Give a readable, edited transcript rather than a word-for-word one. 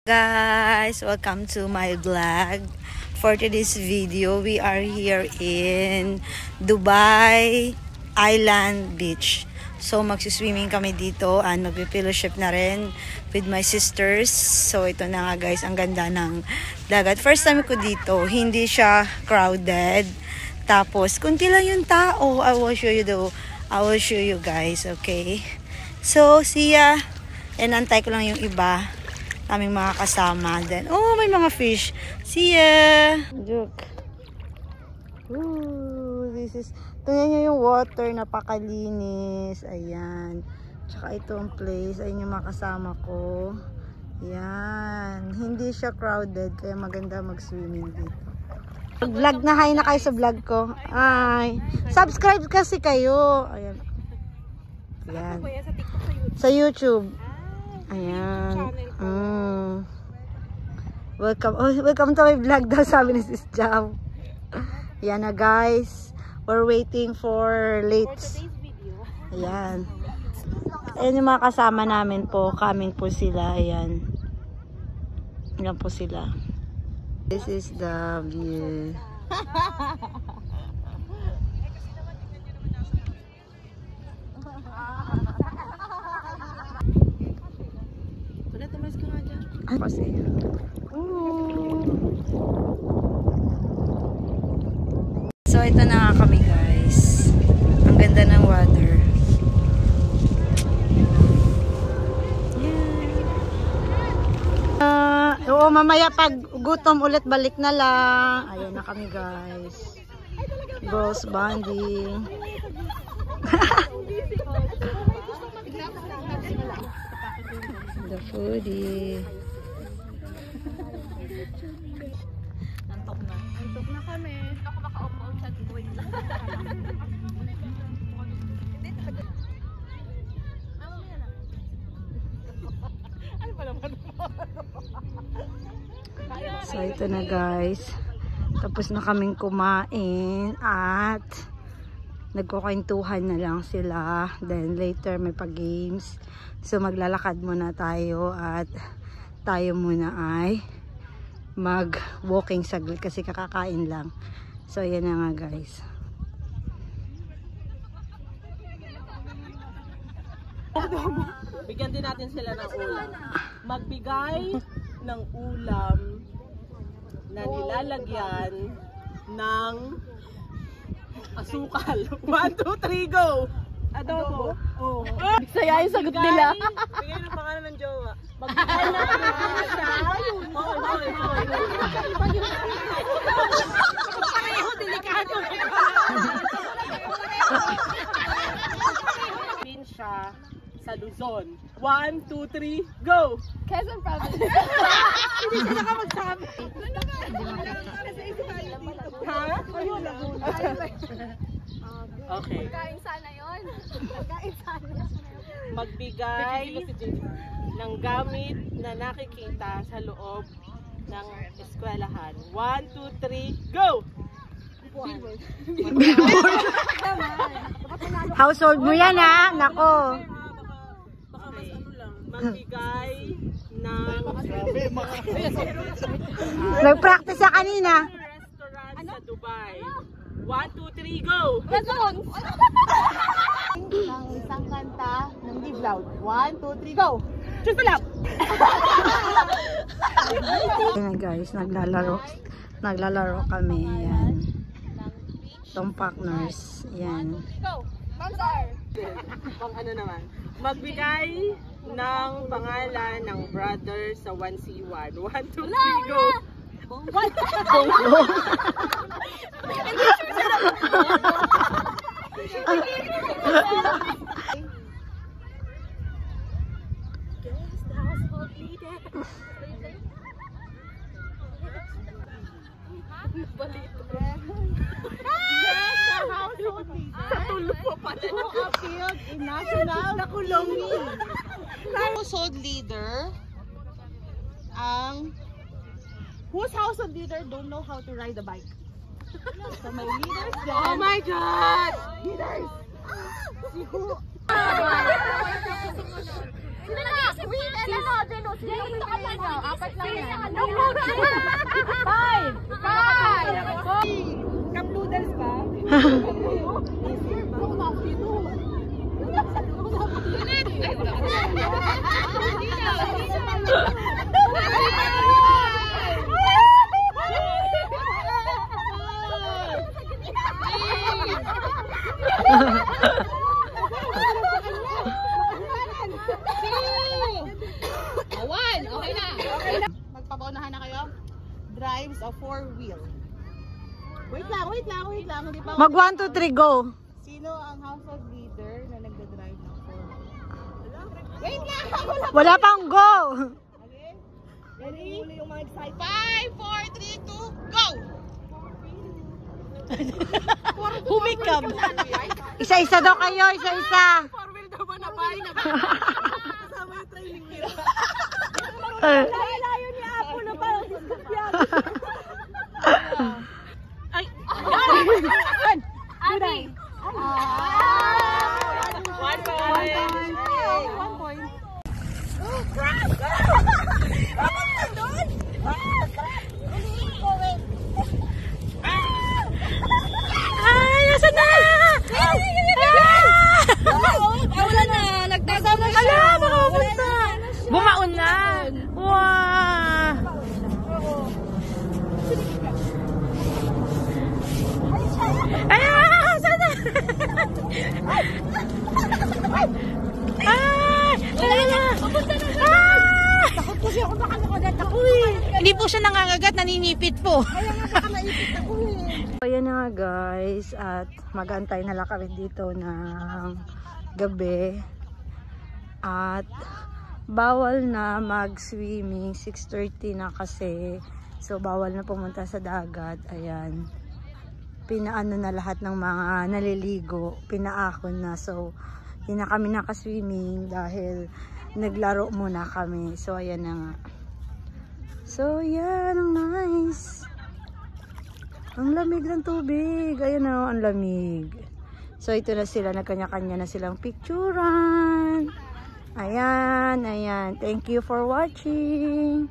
Guys, welcome to my vlog. For today's video, we are here in Dubai Island Beach. So magsiswimming kami dito and magpipillowship na rin with my sisters. So ito na nga guys, ang ganda ng dagat. First time ko dito, hindi siya crowded. Tapos kunti lang yung tao. I will show you guys, okay? So see ya. And antay ko lang yung iba. Aming mga kasama din. Oh, may mga fish. See ya! Look. Ooh, this is... Tingnan nyo yung water, napakalinis. Ayan. Tsaka itong place. Ayun yung mga kasama ko. Ayan. Hindi siya crowded, kaya maganda mag-swimming dito. Vlog na, hi na kayo sa vlog ko. Ay. Subscribe kasi kayo. Ayan. Ayan. Sa YouTube. Ayan. Welcome to my vlog daw, sabi ni Sis Jav. Ayan na guys. We're waiting for late. Ayan. Ayan yung mga kasama namin po. Coming po sila. Ayan. Ayan po sila. This is the view. Kasi so ito na nga kami guys, ang ganda ng water. Oo, mamaya pag gutom ulit balik na lang. Ayan na kami guys, bros bonding. The foodie. Antok na kami. Ako makaupo sa tuwing lang. Ano pa naman? So ito na guys. Tapos na kaming kumain at nagkukwentuhan na lang sila. Then later may pag-games. So maglalakad muna tayo at tayo muna ay mag-walking saglit kasi kakakain lang. So yan na nga guys. Bigyan din natin sila ng ulam. Magbigay ng ulam na nilalagyan ng asukal. 1, 2, 3, go! Adobo. Oh. Saya yung sagot nila. Bigay ng pangalan ng jowa. Magbigay ng delikado. Pinsya sa Luzon. 1, 2, 3, go! Quezon Province. Hindi sila ka magsabi. Ha? Ayun. Okay. Pagkain sana yun. Pagkain sana. Magbigay ng gamit na nakikita sa loob ng eskwelahan. 1, 2, 3, go! Household mo yan ha, nako. Okay. Magbigay ng Nag-practice sa kanina. restaurant sa Dubai. 1, 2, 3, go! Razon! Ng isang kanta ng Live Loud. 1, 2, 3, go! Choose the lap! Ayan guys, naglalaro kami. Ayan. Itong partners. Ayan. Go! Mansar! Pang ano naman. Magbigay ng pangalan ng brother sa 1C1. 1, 2, 3, go! What? Guess the household leader. Sa tulo po pala. Who appealed in national nakulongin. Household leader ang whose household leader don't know how to ride a bike? So my leaders then. Oh my God! Leaders! Si who? Sino na? Wait, ano? Sino yung kapal niya? Apat lang yan. Five! Cup noodles ba? Magpapaunahan na kayo. Drives a 4-wheel. Wait lang. Hindi pa Mag 1, 2, 3, go. Sino ang household leader na nagda-drive ng 4-wheel? Wait lang! Wala pang go. Okay? Ready? Yung mga excited. 5, 4, 3, 2, go! Humikam. Isa-isa daw kayo, isa-isa. 4-wheel daw ba na bahay na ba? Kasama yung trailing wheel. Layo ni Apo na parang diskopyan. Ay! Abi! 1 point. Ay, nasa na? Wala na! Nagtago na siya! Ala, makapunta. Bumaon na. Wow. Ay, sana. Ay, papunta na siya. Takot po siya kung baka nakagat ako eh. Hindi po siya nangangagat, naninipit po. Kaya nga baka naipit ako eh. Ayan na nga guys, at mag-antay na lang kami dito ng gabi. At bawal na mag-swimming, 6:30 na kasi. So bawal na pumunta sa dagat. Ayan. Pinaano na lahat ng mga naliligo, pinaahon na. So hindi na kami naka-swimming dahil naglaro muna kami. So ayan na nga. So yan, ang nice. Ang lamig ng tubig. Ayan na, ang lamig. So ito na sila, nagkanya-kanya na silang picturean. Ayan, ayan. Thank you for watching.